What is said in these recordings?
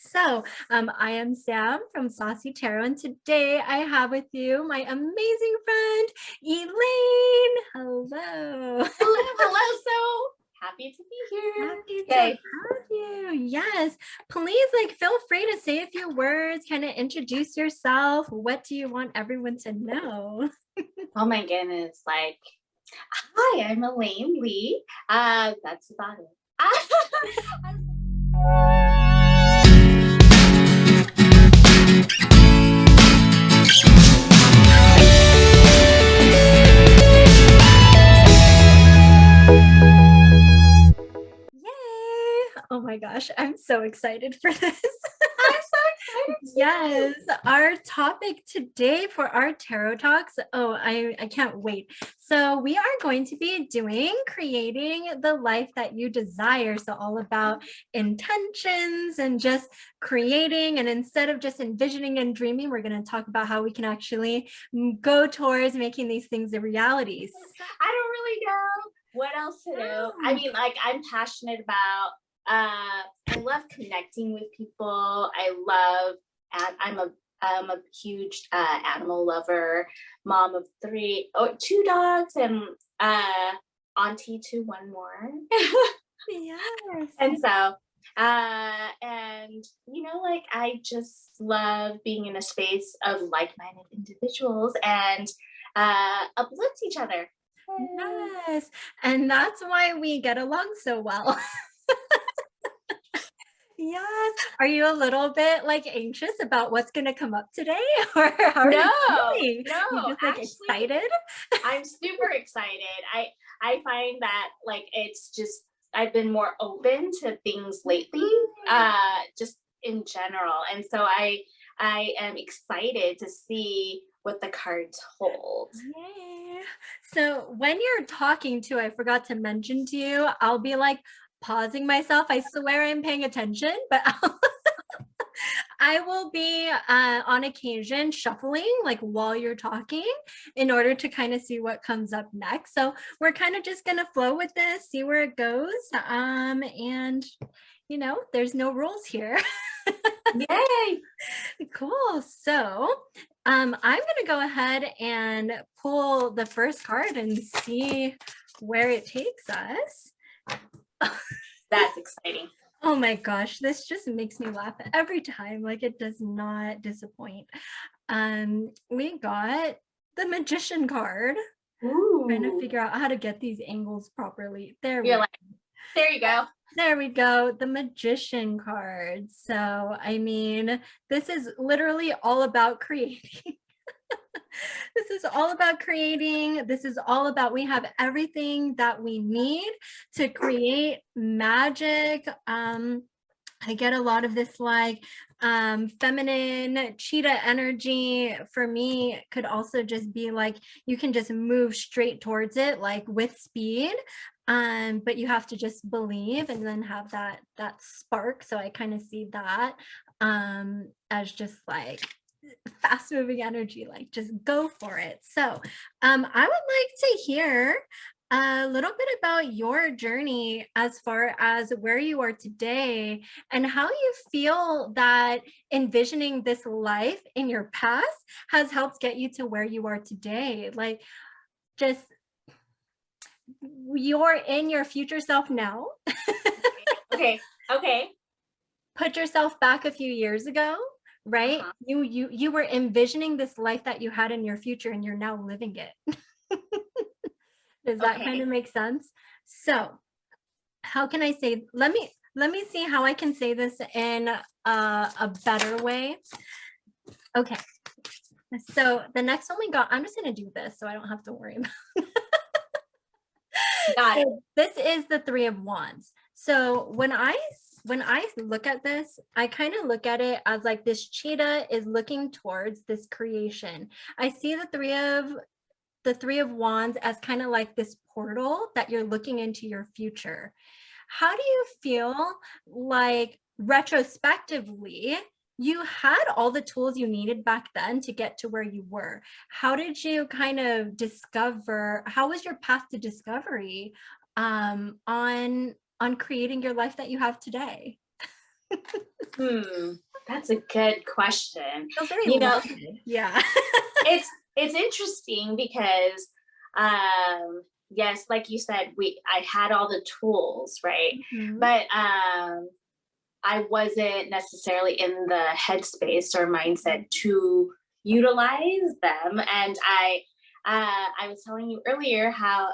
I am Sam from Saussie Tarot, and today I have with you my amazing friend, Elaine. Hello. Hello, hello. So happy to be here. Happy to Yay. have you. Yes. Please, feel free to say a few words, kind of introduce yourself. What do you want everyone to know? Oh my goodness. Hi, I'm Elaine Lee. That's about it. Yay. Oh my gosh, I'm so excited for this. I'm so excited Yes, our topic today for our tarot talks. Oh, I can't wait. So, we are going to be doing creating the life that you desire. So, all about intentions and just creating. And instead of just envisioning and dreaming, we're going to talk about how we can actually go towards making these things a reality. I don't really know what else to do. I mean, I'm passionate about I love connecting with people. And I'm a huge animal lover, mom of two dogs, and auntie to one more. Yes. And so and I just love being in a space of like-minded individuals and uplift each other. Yes. And that's why we get along so well. Yes. Are you a little bit anxious about what's going to come up today? Or how are you feeling? You No, just actually, excited? I'm super excited. I find that it's just I've been more open to things lately, just in general, and so I am excited to see what the cards hold. Yay. So when you're talking to, I forgot to mention to you, I'll be pausing myself. I swear I'm paying attention, but I will be on occasion shuffling while you're talking in order to kind of see what comes up next. So we're kind of just gonna flow with this, see where it goes. And there's no rules here. Yay! Cool. So I'm gonna go ahead and pull the first card and see where it takes us. That's exciting. Oh my gosh, this just makes me laugh every time. It does not disappoint. We got the Magician card. Trying to Ooh. figure out how to get these angles properly. There we You're go. there you go. There we go, the Magician card. So, I mean, this is literally all about creating. This is all about creating. This is all about we have everything that we need to create magic. I get a lot of this feminine cheetah energy. For me, it could also just be you can just move straight towards it with speed. But you have to just believe and then have that spark. So I kind of see that as just fast moving energy, just go for it. So I would like to hear a little bit about your journey as far as where you are today and how you feel that envisioning this life in your past has helped get you to where you are today. Just you're in your future self now. Okay. Put yourself back a few years ago, right? Uh-huh. You were envisioning this life that you had in your future and you're now living it. Does that kind of make sense? So, how can I say, let me see how I can say this in a better way. Okay. So, the next one we got, I'm just going to do this so I don't have to worry about it. Got it. This is the Three of Wands. So, when I look at this, I kind of look at it as this cheetah is looking towards this creation. I see the Three of Wands as kind of this portal that you're looking into your future. How do you feel retrospectively you had all the tools you needed back then to get to where you were? How did you kind of discover, how was your path to discovery on creating your life that you have today? That's a good question. Feels very You know, loaded. Yeah. it's interesting because yes, like you said, I had all the tools, right? Mhm. But I wasn't necessarily in the headspace or mindset to utilize them. And I was telling you earlier how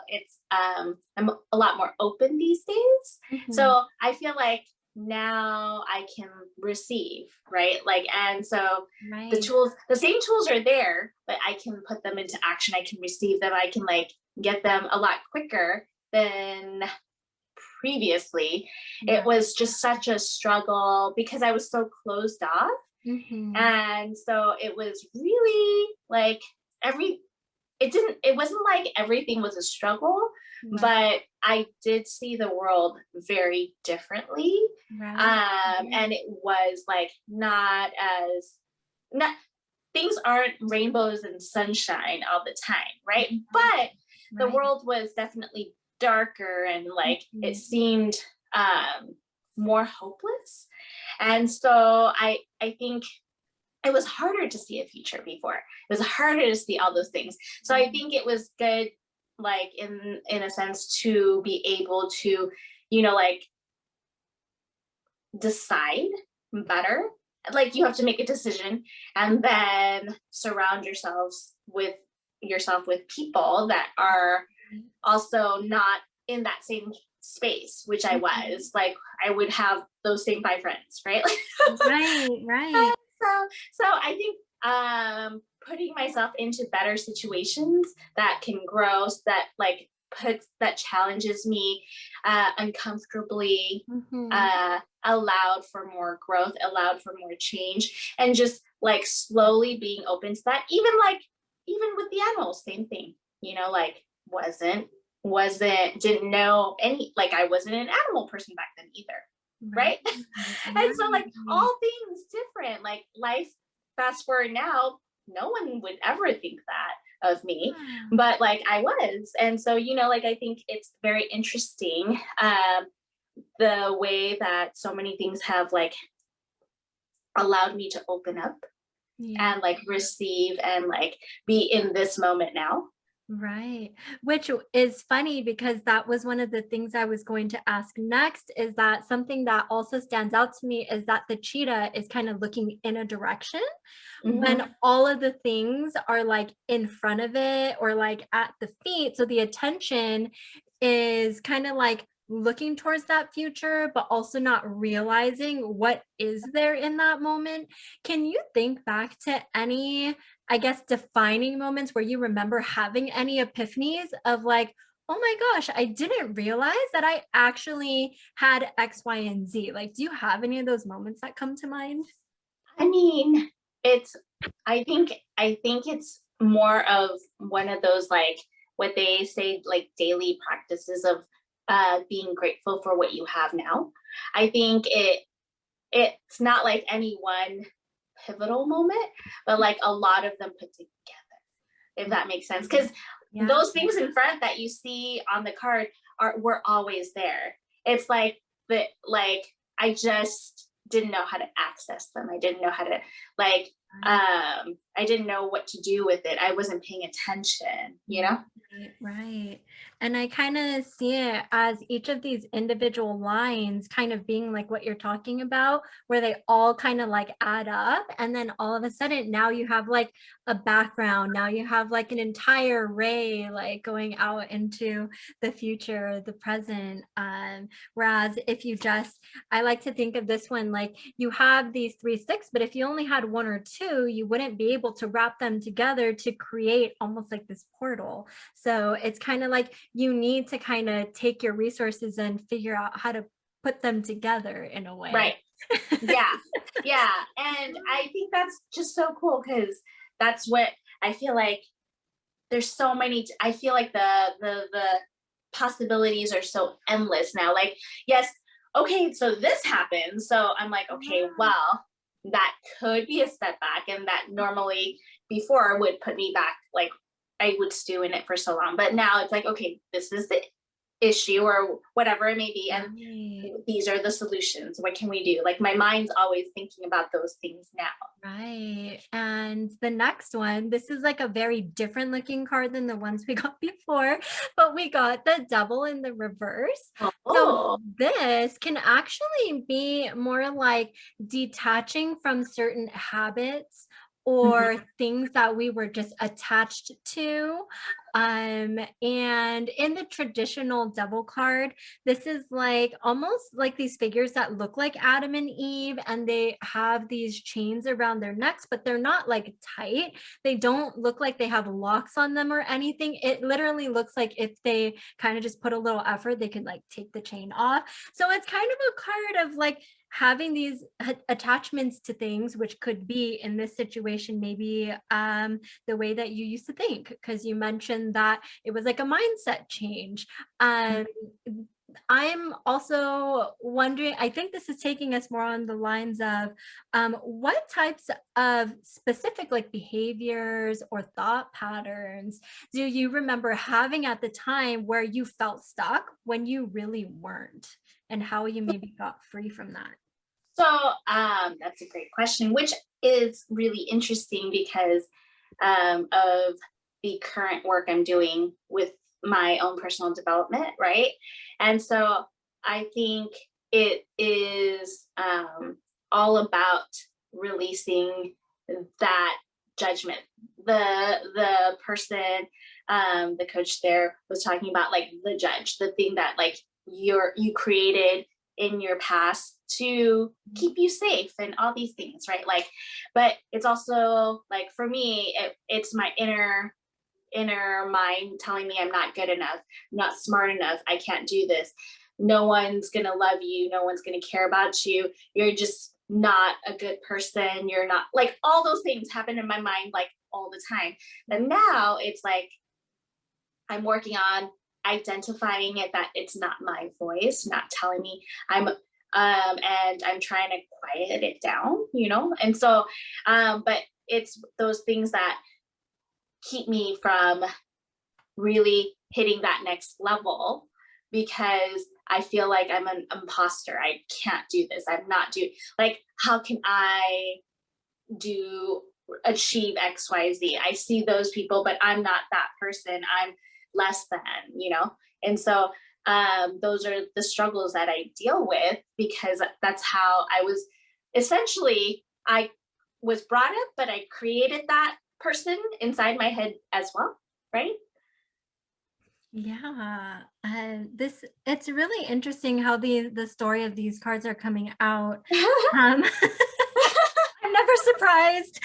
I'm a lot more open these days. Mhm. So I feel like now I can receive, right? Like, and so Right. the same tools are there, but I can put them into action. I can receive them. I can like get them a lot quicker than previously. It Right. was just such a struggle because I was so closed off. Mhm. And so it was really like every, it wasn't like everything was a struggle, Right. but I did see the world very differently. Right. And it was like not as, not, things aren't rainbows and sunshine all the time, right? But the Right. world was definitely darker and like it Mhm. seemed more hopeless. And so I think it was harder to see a future before. It was harder to see all those things. So I Right. think it was good, like in a sense, to be able to, you know, like decide better. Like you have to make a decision and then surround yourself with people that are also not in that same space, which I Mhm. was. Like I would have those same five friends, right? Right. Right. So I think putting myself into better situations that can grow, that like puts, that challenges me uncomfortably, Mhm. allowed for more growth, allowed for more change, and just like slowly being open to that. Even with the animals, same thing. You know, like wasn't didn't know any, like I wasn't an animal person back then either, Right. right? And so like Right. all things different, like life, fast forward now, no one would ever think that of me, Yeah. but like I was. And so, you know, like I think it's very interesting, the way that so many things have like allowed me to open up Yeah. and like receive and like be in this moment now. Right. Which is funny because that was one of the things I was going to ask next is that something that also stands out to me is that the cheetah is kind of looking in a direction when Mm-hmm. all of the things are like in front of it or like at the feet. So the attention is kind of like looking towards that future, but also not realizing what is there in that moment. Can you think back to any, I guess, defining moments where you remember having any epiphanies of like, oh my gosh, I didn't realize that I actually had X, Y, and Z? Like, do you have any of those moments that come to mind? I mean, it's, I think it's more of one of those like what they say like daily practices of being grateful for what you have now. I think it's not like any one pivotal moment, but like a lot of them put together, if that makes sense. Because Yeah. those things in front that you see on the card are were always there. It's like the like I just didn't know how to access them. I didn't know how to like Right. I didn't know what to do with it. I wasn't paying attention, you know? Right, right. And I kind of see it as each of these individual lines kind of being like what you're talking about, where they all kind of like add up. And then all of a sudden, now you have like a background. Now you have like an entire array like going out into the future, the present. Whereas if you just, I like to think of this one like you have these three sticks, but if you only had one or two, you wouldn't be able to wrap them together to create almost like this portal. So it's kind of like you need to kind of take your resources and figure out how to put them together in a way. Right. Yeah. Yeah. And I think that's just so cool because that's what I feel like there's so many, I feel like the possibilities are so endless now. Like, yes, okay, so this happens. So I'm like, okay, well, that could be a step back. And that normally before would put me back, like I would stew in it for so long. But now it's like, okay, this is it. issue or whatever it may be, and Right. these are the solutions. What can we do? Like my mind's always thinking about those things now. Right. And the next one, this is like a very different looking card than the ones we got before, but we got the devil in the reverse. So Oh. this can actually be more like detaching from certain habits Mhm. or things that we were just attached to. And in the traditional devil card, this is like almost like these figures that look like Adam and Eve, and they have these chains around their necks, but they're not like tight. They don't look like they have locks on them or anything. It literally looks like if they kind of just put a little effort, they could like take the chain off. So it's kind of a card of like having these attachments to things, which could be in this situation maybe the way that you used to think, because you mentioned that it was like a mindset change. um I'm also wondering, I think this is taking us more on the lines of what types of specific like behaviors or thought patterns do you remember having at the time where you felt stuck when you really weren't, and how you maybe got free from that? So that's a great question, which is really interesting because of the current work I'm doing with my own personal development, right? And so I think it is all about releasing that judgment. The person, the coach there was talking about like the judge, the thing that like you created in your past to keep you safe and all these things, right? Like, but it's also like for me, it's my inner mind telling me I'm not good enough, I'm not smart enough, I can't do this. No one's gonna love you, no one's gonna care about you. You're just not a good person. You're not like all those things happen in my mind like all the time. And now it's like I'm working on identifying it that it's not my voice, not telling me and I'm trying to quiet it down, you know? And so but it's those things that keep me from really hitting that next level because I feel like I'm an imposter. I can't do this. I'm not doing like how can I do achieve XYZ? I see those people, but I'm not that person. I'm less than, you know? And so those are the struggles that I deal with because that's how I was essentially, I was brought up, but I created that person inside my head as well, right? Yeah, this it's really interesting how the story of these cards are coming out. Um, I'm never surprised.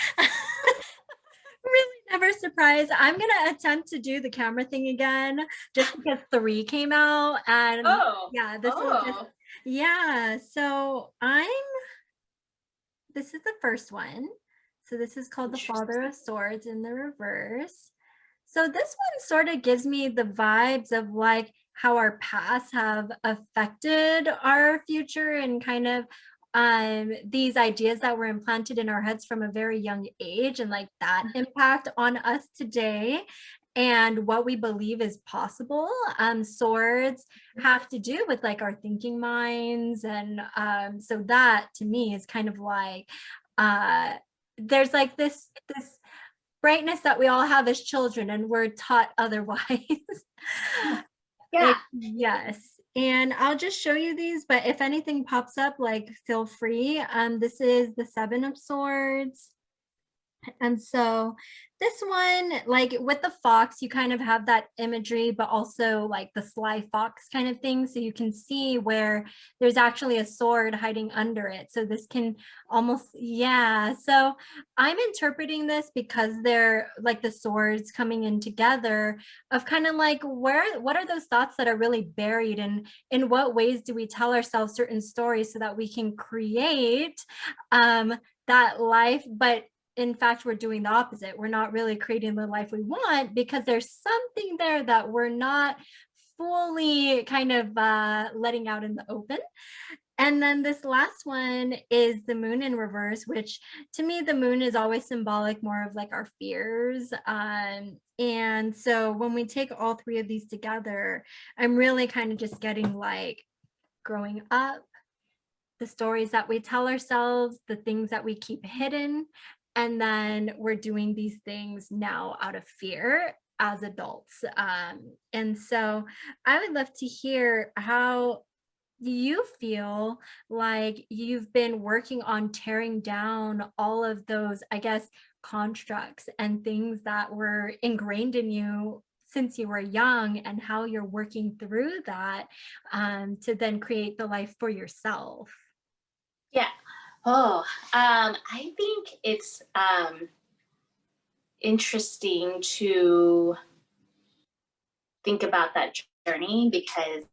Really never surprised. I'm gonna attempt to do the camera thing again just because three came out, and Oh, yeah, this will just oh, yeah. So I'm this is the first one. So this is called the Father interesting. of Swords in the reverse. So this one sort of gives me the vibes of like how our past have affected our future and kind of these ideas that were implanted in our heads from a very young age and like that impact on us today and what we believe is possible. Swords have to do with like our thinking minds, and so that to me is kind of like uh there's like this brightness that we all have as children and we're taught otherwise. Yeah. Yes. And I'll just show you these, but if anything pops up, like feel free. This is the Seven of Swords. And so this one, like with the fox, you kind of have that imagery, but also like the sly fox kind of thing. So you can see where there's actually a sword hiding under it. So this can almost, yeah. So I'm interpreting this because they're like the swords coming in together of kind of like what are those thoughts that are really buried, and in what ways do we tell ourselves certain stories so that we can create that life, but in fact, we're doing the opposite. We're not really creating the life we want because there's something there that we're not fully kind of letting out in the open. And then this last one is the moon in reverse, which to me, the moon is always symbolic more of like our fears. And so when we take all three of these together, I'm really kind of just getting like growing up, the stories that we tell ourselves, the things that we keep hidden, and then we're doing these things now out of fear as adults. And so I would love to hear how you feel like you've been working on tearing down all of those, I guess, constructs and things that were ingrained in you since you were young, and how you're working through that to then create the life for yourself. Yeah. Oh, I think it's interesting to think about that journey because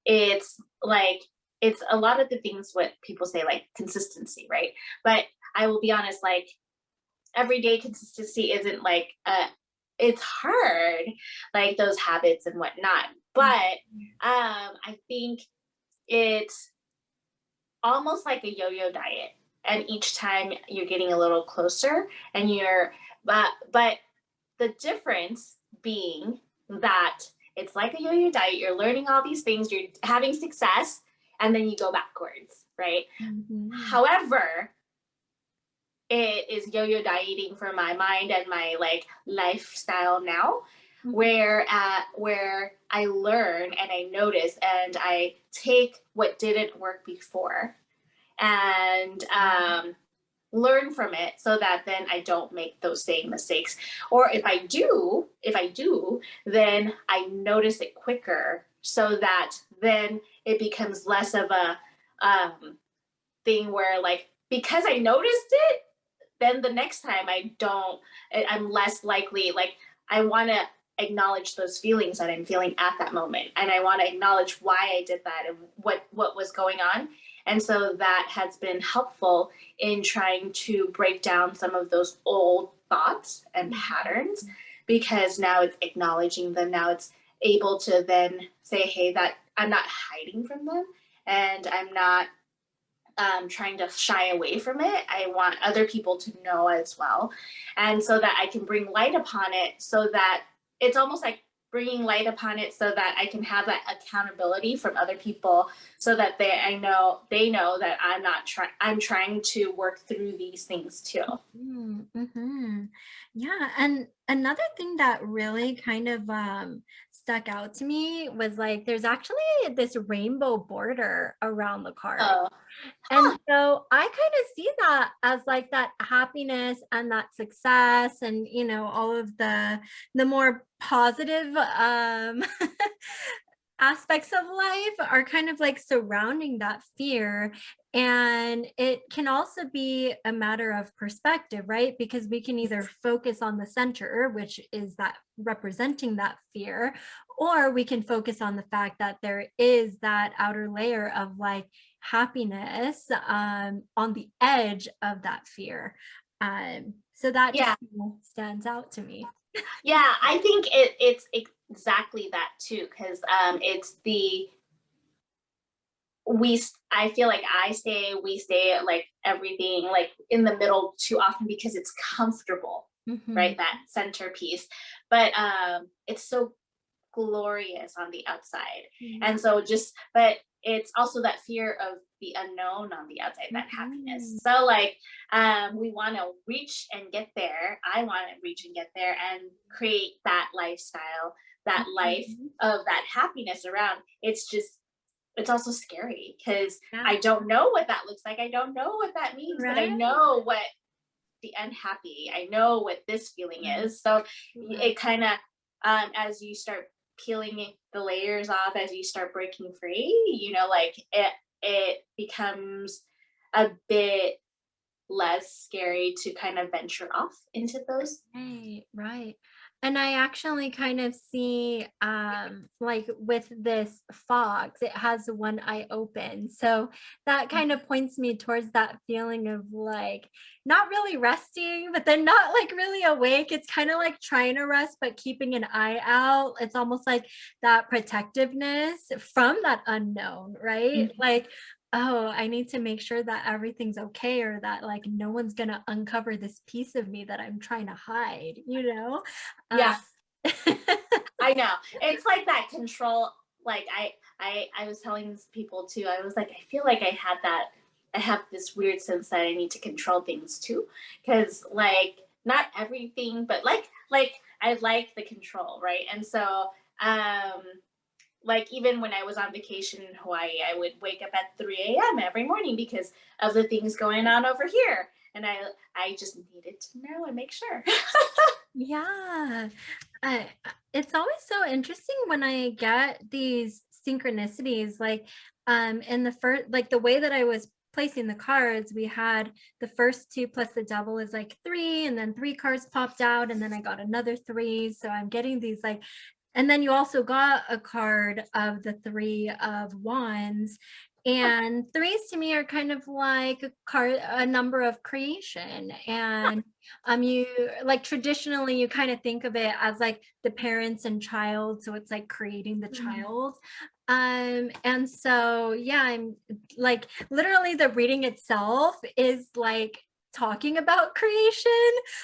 it's like it's a lot of the things what people say like consistency, right? But I will be honest, like everyday consistency isn't like it's hard, like those habits and whatnot. But I think it's almost like a yo-yo diet, and each time you're getting a little closer and you're but the difference being that it's like a yo-yo diet, you're learning all these things, you're having success, and then you go backwards, right? Mhm. However, it is yo-yo dieting for my mind and my like lifestyle now, Mhm. where I learn and I notice and I take what didn't work before and learn from it so that then I don't make those same mistakes. Or if I do, then I notice it quicker so that then it becomes less of a thing where like because I noticed it, then the next time I'm less likely, like I want to acknowledge those feelings that I'm feeling at that moment. And I want to acknowledge why I did that and what was going on. And so that has been helpful in trying to break down some of those old thoughts and patterns because now it's acknowledging them. Now it's able to then say, hey, that I'm not hiding from them and I'm not trying to shy away from it. I want other people to know as well. And so that I can bring light upon it so that it's almost like bringing light upon it so that I can have that accountability from other people so that they know that I'm trying to work through these things too. Mm-hmm. Yeah, and another thing that really kind of stuck out to me was like there's actually this rainbow border around the card. Oh, And so I kind of see that as like that happiness and that success and all of the more positive aspects of life are kind of like surrounding that fear. And it can also be a matter of perspective, right? Because we can either focus on the center, which is that representing that fear, or we can focus on the fact that there is that outer layer of like happiness on the edge of that fear. So that just yeah. stands out to me. Yeah, I think it's exactly that too, because it's the I feel like we stay like everything like in the middle too often because it's comfortable, Mhm. right? That centerpiece. But it's so glorious on the outside. And so but it's also that fear of the unknown on the outside, that happiness. Mhm. So like we want to reach and get there. I want to reach and get there and create that lifestyle, that life Mhm. of that happiness around. It's also scary because Yeah. I don't know what that looks like. I don't know what that means, but I Right. know what the unhappy. I know what this feeling Right. is. So Right. it kind of, as you start peeling the layers off, as you start breaking free, like it becomes a bit less scary to kind of venture off into those. Right. Right. And I actually kind of see, like with this fox, it has one eye open. So that kind of points me towards that feeling of like not really resting, but then not like really awake. It's kind of like trying to rest, but keeping an eye out. It's almost like that protectiveness from that unknown, right? Mhm. Like, oh, I need to make sure that everything's okay or that like no one's gonna uncover this piece of me that I'm trying to hide, you know? Uh, Yeah, I know. It's like that control. Like I was telling these people too. I was like, I feel like I have this weird sense that I need to control things too, because like not everything, but like I like the control, right? And so um like even when I was on vacation in Hawaii, I would wake up at 3 a.m. every morning because of the things going on over here. And I just needed to know and make sure. yeah. It's always so interesting when I get these synchronicities, like in the first, like the way that I was placing the cards, we had the first two plus the devil is like three, and then three cards popped out, and then I got another three. So I'm getting these like, and then you also got a card of the three of wands. And threes to me are kind of like a number of creation. And you like traditionally you kind of think of it as like the parents and child, so it's like creating the child. And so yeah, I'm like literally the reading itself is like talking about creation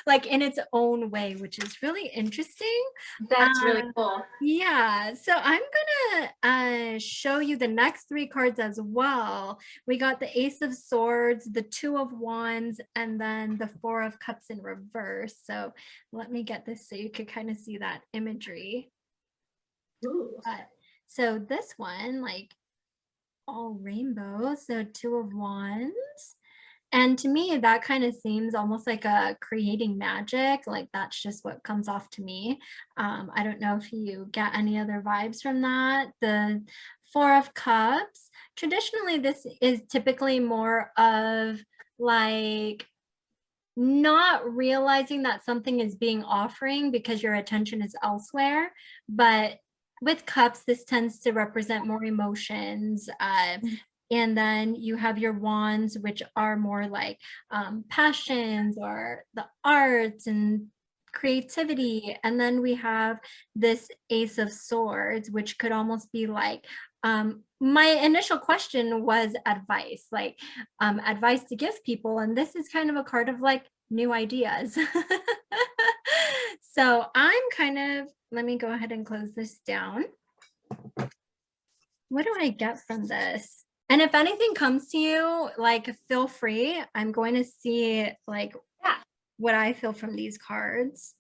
like in its own way, which is really interesting. That's really uh, cool. yeah, so I'm gonna show you the next three cards as well. We got the Ace of Swords, the Two of Wands, and then the Four of Cups in reverse. So let me get this so you can kind of see that imagery. Ooh. Uh, so this one, like all rainbow, so Two of Wands. And to me, that kind of seems almost like a creating magic. Like that's just what comes off to me. I don't know if you get any other vibes from that. The Four of Cups. Traditionally, this is typically more of like not realizing that something is being offering because your attention is elsewhere. But with cups, this tends to represent more emotions. And then you have your wands, which are more like passions or the arts and creativity. And then we have this Ace of Swords, which could almost be like, my initial question was advice, like advice to give people. And this is kind of a card of like new ideas. So I'm kind of, let me go ahead and close this down. What do I get from this? And if anything comes to you, like feel free. I'm going to see like Yeah. what I feel from these cards,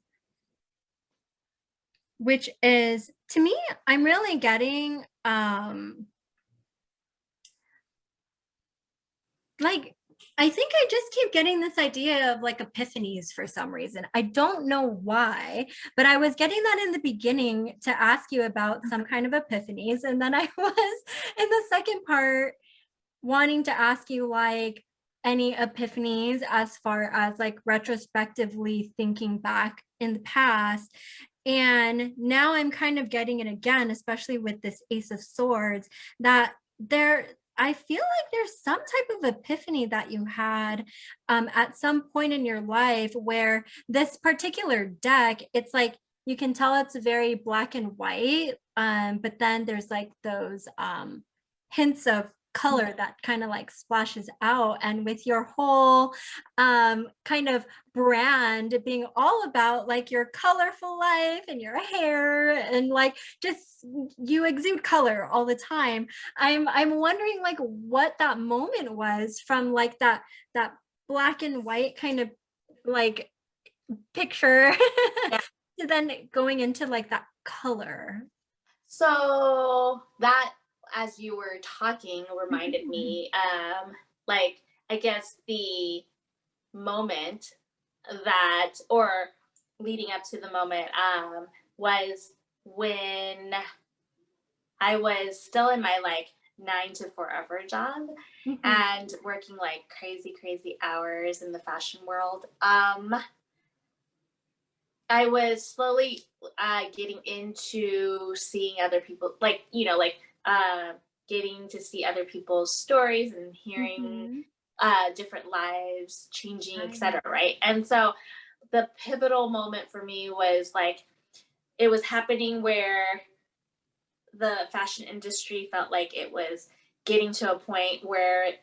which is to me, I'm really getting like I think I just keep getting this idea of like epiphanies for some reason. I don't know why, but I was getting that in the beginning to ask you about some kind of epiphanies. And then I was in the second part wanting to ask you like any epiphanies as far as like retrospectively thinking back in the past. And now I'm kind of getting it again, especially with this Ace of Swords, that there, I feel like there's some type of epiphany that you had at some point in your life where this particular deck, it's like you can tell it's very black and white, but then there's like those hints of color that kind of like splashes out. And with your whole kind of brand being all about like your colorful life and your hair and like just you exude color all the time, I'm wondering like what that moment was from like that black and white kind of like picture Yeah. to then going into like that color. So that, as you were talking, reminded me, like I guess the moment that, or leading up to the moment, was when I was still in my like 9 to 4 hour job Mhm. and working like crazy, crazy hours in the fashion world. I was slowly getting into seeing other people, like, getting to see other people's stories and hearing Mhm. different lives changing, Right. etc. Right. And so the pivotal moment for me was like, it was happening where the fashion industry felt like it was getting to a point where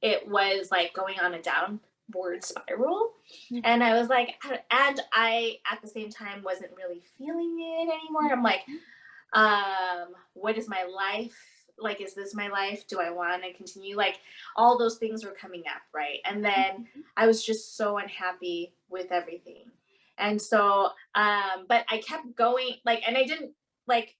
it was like going on a downward spiral. And I was like, and I at the same time wasn't really feeling it anymore. I'm like, Mhm. what is my life? Like, is this my life? Do I want to continue? Like, all those things were coming up, right? And then Mhm. I was just so unhappy with everything. And so, but I kept going, like, and I didn't like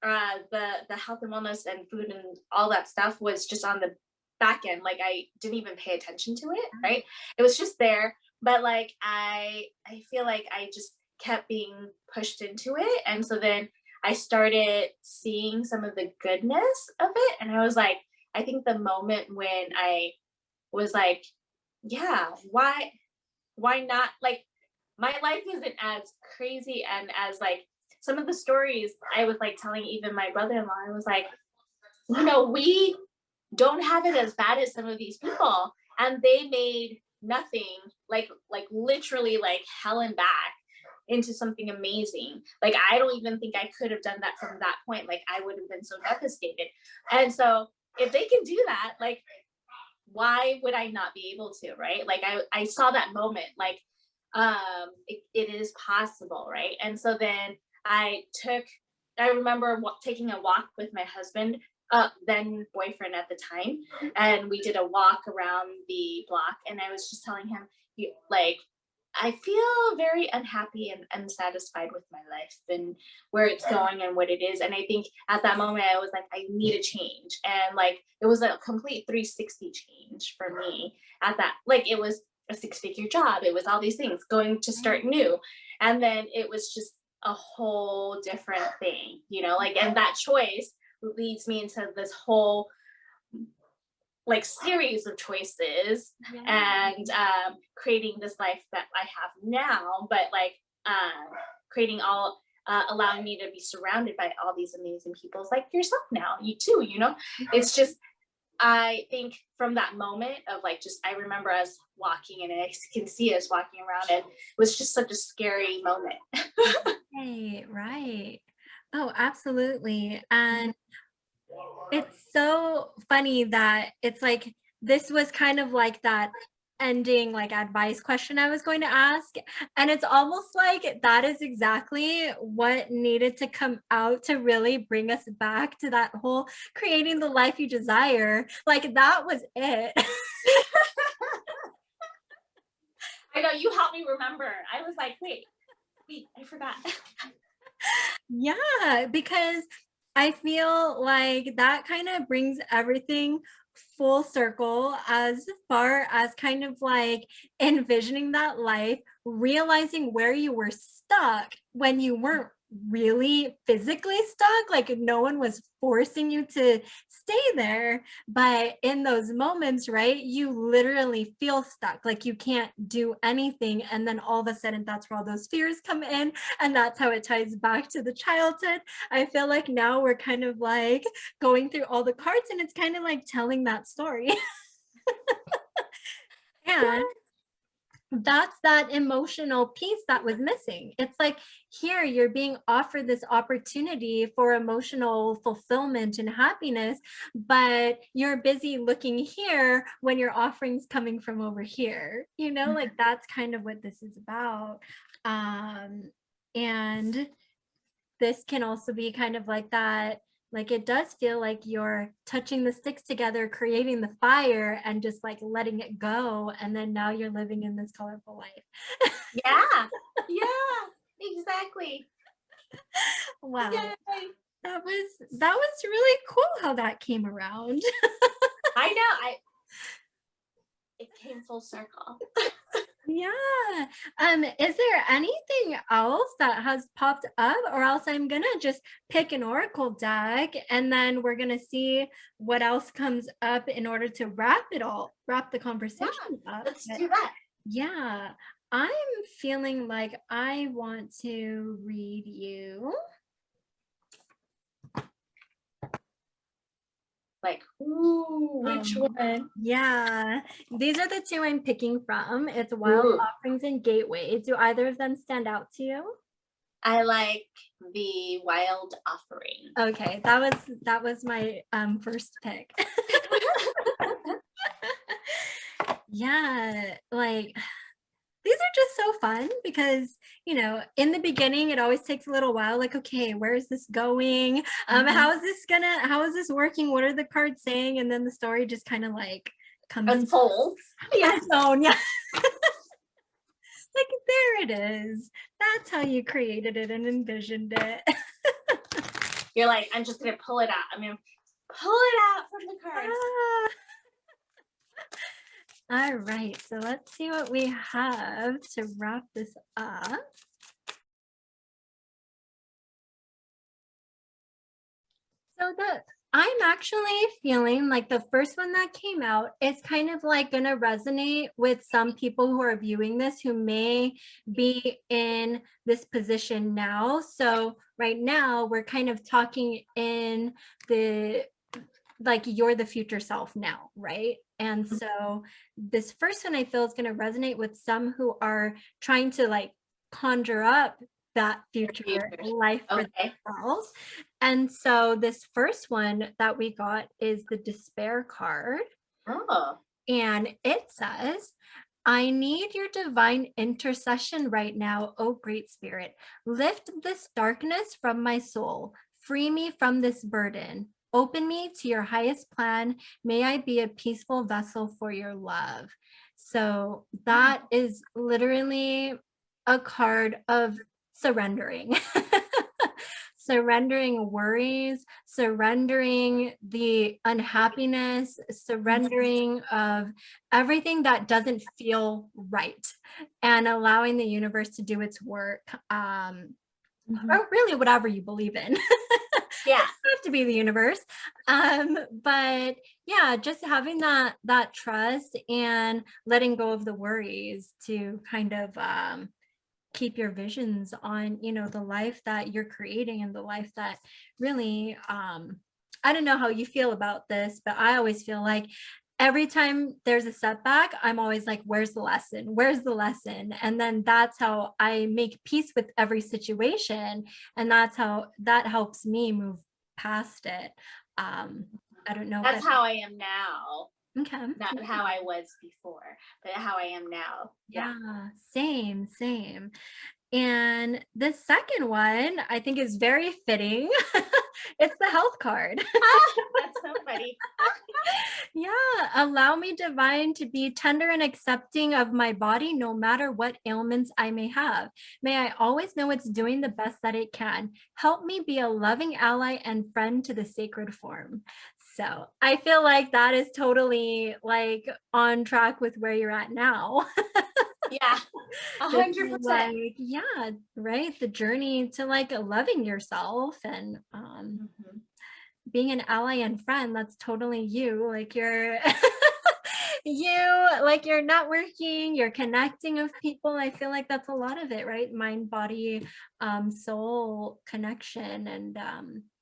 the health and wellness and food and all that stuff was just on the back end. Like I didn't even pay attention to it, right? It was just there, but like I feel like I just kept being pushed into it, and so then I started seeing some of the goodness of it, and I was like, I think the moment when I was like, yeah, why not? Like my life isn't as crazy and as like some of the stories I was like telling even my brother-in-law. I was like, we don't have it as bad as some of these people, and they made nothing, like literally like hell and back into something amazing. Like I don't even think I could have done that from that point. Like I would have been so devastated. And so if they can do that, like why would I not be able to, right? Like I saw that moment, like it is possible, right? And so then I remember taking a walk with my husband, then boyfriend at the time, and we did a walk around the block, and I was just telling him, like, I feel very unhappy and unsatisfied with my life and where it's going and what it is. And I think at that moment, I was like, I need a change. And like, it was a complete 360 change for me at that. Like, it was a six-figure job, it was all these things going to start new. And then it was just a whole different thing, like, and that choice leads me into this whole like series of choices Yeah. and creating this life that I have now, but like creating all allowing me to be surrounded by all these amazing people like yourself now, you too, it's just I think from that moment of like just I remember us walking and I can see us walking around and it was just such a scary moment. Right, right. Oh, absolutely. And it's so funny that it's like this was kind of like that ending like advice question I was going to ask. And it's almost like that is exactly what needed to come out to really bring us back to that whole creating the life you desire. Like that was it. I know you helped me remember. I was like, wait, I forgot. Yeah, because I feel like that kind of brings everything full circle as far as kind of like envisioning that life, realizing where you were stuck when you weren't really physically stuck, like no one was forcing you to stay there. But in those moments, right, you literally feel stuck, like you can't do anything. And then all of a sudden, that's where all those fears come in, and that's how it ties back to the childhood. I feel like now we're kind of like going through all the cards and it's kind of like telling that story. And that's that emotional piece that was missing. It's like here you're being offered this opportunity for emotional fulfillment and happiness, but you're busy looking here when your offering's coming from over here. Like that's kind of what this is about. And this can also be kind of like that, like it does feel like you're touching the sticks together, creating the fire and just like letting it go, and then now you're living in this colorful life. Yeah, yeah, exactly. Wow, Yay. that was really cool how that came around. I know. It came full circle. Yeah. Is there anything else that has popped up, or else I'm gonna just pick an oracle deck and then we're gonna see what else comes up in order to wrap the Yeah, conversation up. let's But do that. yeah. I'm feeling like I want to read you. Like, ooh, which one? Yeah, these are the two I'm picking from. It's Wild Ooh, Offerings and Gateway. Do either of them stand out to you? I like the Wild Offering. Okay, that was my first pick. Yeah, like these are just so fun because, you know, in the beginning it always takes a little while, like, okay, where is this going? How is this how is this working? What are the cards saying? And then the story just kind of like comes Unfolds. yeah, so yeah. Like there it is. That's how you created it and envisioned it. You're like, I'm just gonna pull it out. I'm gonna pull it out from the cards. All right, so let's see what we have to wrap this up. So I'm actually feeling like the first one that came out is kind of like going to resonate with some people who are viewing this who may be in this position now. So right now we're kind of talking in the like you're the future self now, right? And so this first one I feel is going to resonate with some who are trying to like conjure up that future life for themselves. And so this first one that we got is the despair card. Oh. And it says, I need your divine intercession right now, oh great spirit. Lift this darkness from my soul. Free me from this burden. Open me to your highest plan. May I be a peaceful vessel for your love. So that is literally a card of surrendering. Surrendering worries, surrendering the unhappiness, surrendering of everything that doesn't feel right, and allowing the universe to do its work, or really whatever you believe in. Yeah. It doesn't have to be the universe. But yeah, just having that trust and letting go of the worries to kind of keep your visions on, you know, the life that you're creating and the life that really, I don't know how you feel about this, but I always feel like every time there's a setback, I'm always like, where's the lesson? Where's the lesson? And then that's how I make peace with every situation. And that's how that helps me move past it. I don't know. That's how I am now. Okay. Not how I was before, but how I am now. Yeah, same. And the second one I think is very fitting. It's the health card. That's so funny. Yeah, allow me, divine, to be tender and accepting of my body, no matter what ailments I may have. May I always know it's doing the best that it can. Help me be a loving ally and friend to the sacred form. So I feel like that is totally like on track with where you're at now. Yeah, 100%. Like, yeah, right. The journey to like loving yourself and being an ally and friend. That's totally you. Like you're you're networking, you're connecting with people. I feel like that's a lot of it, right? Mind, body, soul connection, and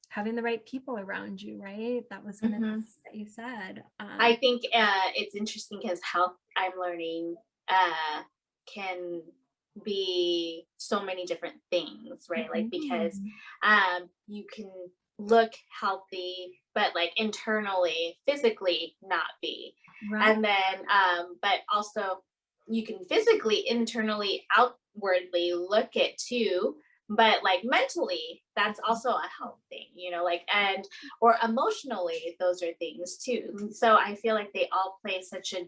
having the right people around you, right? That was one of the things that you said. I think it's interesting because health, I'm learning, can be so many different things, right? Like because you can look healthy, but like internally, physically not be. Right. And then, but also you can physically, internally, outwardly look it too, but like mentally that's also a health thing, you know, like, and or emotionally those are things too. So I feel like they all play such an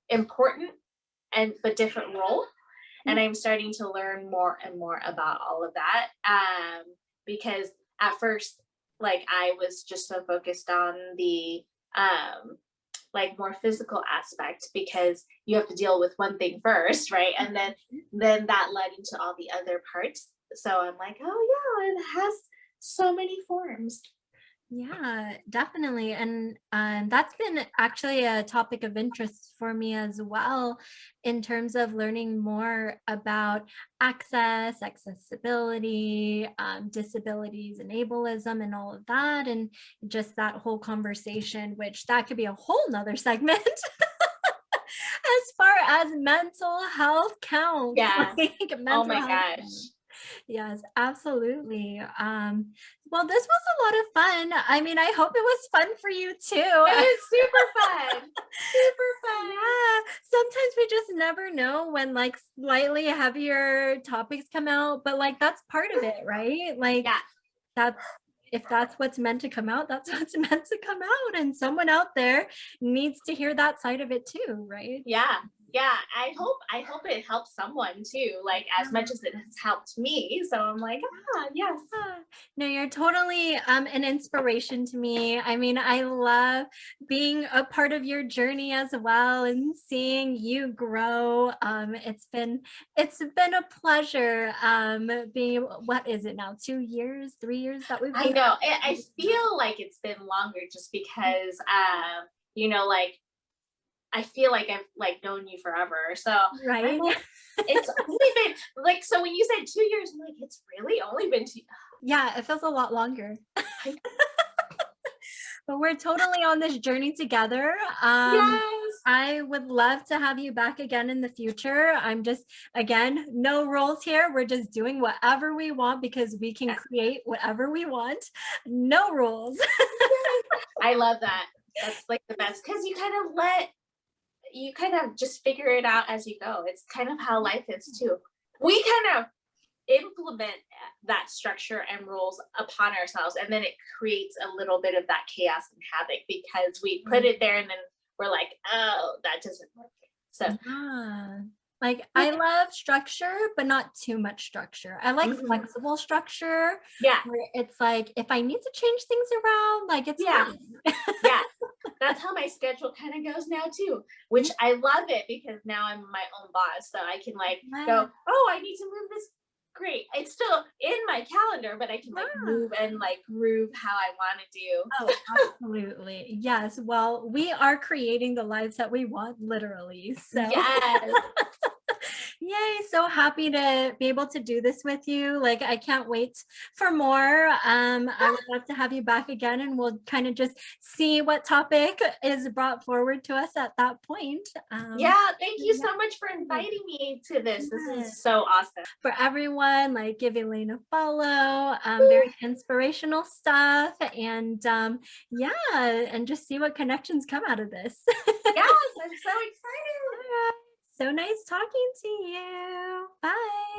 important and but different role, and I'm starting to learn more and more about all of that, because at first like I was just so focused on the like more physical aspect because you have to deal with one thing first, right? And then that led into all the other parts. So I'm like, oh yeah, it has so many forms. Yeah, definitely. And that's been actually a topic of interest for me as well, in terms of learning more about access, accessibility, disabilities, and ableism, and all of that. And just that whole conversation, which that could be a whole nother segment as far as mental health counts, Yeah. like Oh mental my health gosh. counts. Yes, absolutely. Well, this was a lot of fun. I mean, I hope it was fun for you too. It was super fun. Super fun. Yeah, sometimes we just never know when like slightly heavier topics come out, but like that's part of it, right? Like Yeah. that's if that's what's meant to come out, that's what's meant to come out. And someone out there needs to hear that side of it too, right? Yeah. Yeah. I hope it helps someone too, like as much as it has helped me. So I'm like, ah, yes. Ah, no, you're totally an inspiration to me. I mean, I love being a part of your journey as well and seeing you grow. It's been a pleasure being, what is it now, 2 years, 3 years that we've I been know. I feel like it's been longer just because like I feel like I've like known you forever. So I'm right. like, it's only been like, so when you said 2 years, I'm like, it's really only been two. Yeah, it feels a lot longer. But we're totally on this journey together. Yes. I would love to have you back again in the future. I'm just, again, no rules here. We're just doing whatever we want because we can create whatever we want. No rules. I love that. That's like the best because you kind of just figure it out as you go. It's kind of how life is too. We kind of implement that structure and rules upon ourselves, and then it creates a little bit of that chaos and havoc because we put it there and then we're like, oh, that doesn't work. So Yeah. Like I love structure, but not too much structure. I like mhm. flexible structure Yeah, where it's like if I need to change things around, like it's yeah, fine. yeah. That's how my schedule kind of goes now too, which I love it because now I'm my own boss, so I can like Yeah. go, oh, I need to move this. Great, it's still in my calendar, but I can like Yeah. move and like groove how I want to do. Oh, absolutely. Yes. Well, we are creating the lives that we want, literally. So, Yes. yay. So happy to be able to do this with you. Like, I can't wait for more. I would love to have you back again and we'll kind of just see what topic is brought forward to us at that point. Yeah, thank you Yeah. so much for inviting me to this. This Yeah. is so awesome. For everyone, like give Elaine a follow. Very inspirational stuff. And yeah, and just see what connections come out of this. Yes, I'm so excited. So nice talking to you. Bye.